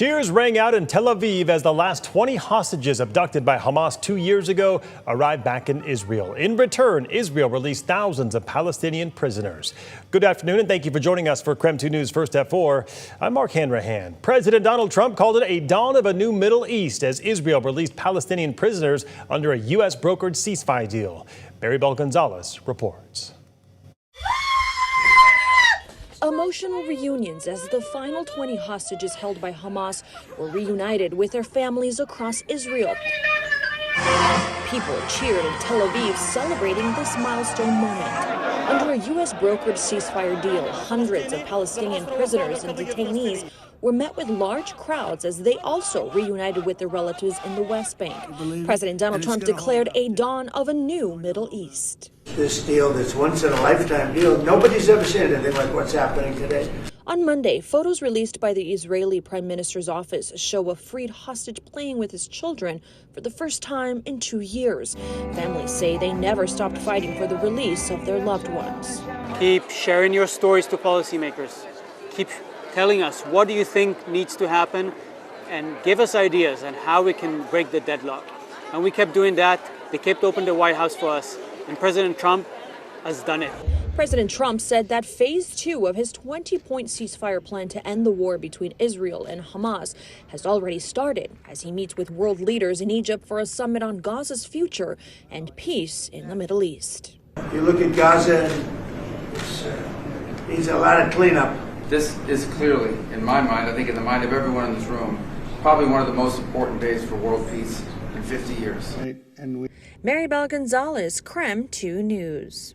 Cheers rang out in Tel Aviv as the last 20 hostages abducted by Hamas 2 years ago arrived back in Israel. In return, Israel released thousands of Palestinian prisoners. Good afternoon, and thank you for joining us for KREM 2 News First at 4. I'm Mark Hanrahan. President Donald Trump called it a dawn of a new Middle East as Israel released Palestinian prisoners under a U.S. brokered ceasefire deal. Maribel Gonzalez reports. Emotional reunions as the final 20 hostages held by Hamas were reunited with their families across Israel. People cheered in Tel Aviv celebrating this milestone moment. Under a U.S. brokered ceasefire deal, hundreds of Palestinian prisoners and detainees were met with large crowds as they also reunited with their relatives in the West Bank. President Donald Trump declared a dawn of a new Middle East. This deal, this once-in-a-lifetime deal, nobody's ever seen anything like what's happening today. On Monday, photos released by the Israeli Prime Minister's office show a freed hostage playing with his children for the first time in 2 years. Families say they never stopped fighting for the release of their loved ones. Keep sharing your stories to policymakers. Keep telling us what do you think needs to happen and give us ideas on how we can break the deadlock. And we kept doing that. They kept open the White House for us. And President Trump has done it. President Trump said that phase 2 of his 20-point ceasefire plan to end the war between Israel and Hamas has already started as he meets with world leaders in Egypt for a summit on Gaza's future and peace in the Middle East. You look at Gaza, it needs a lot of cleanup. This is clearly, in my mind, I think in the mind of everyone in this room, probably one of the most important days for world peace in 50 years. Maribel Gonzalez, KREM 2 News.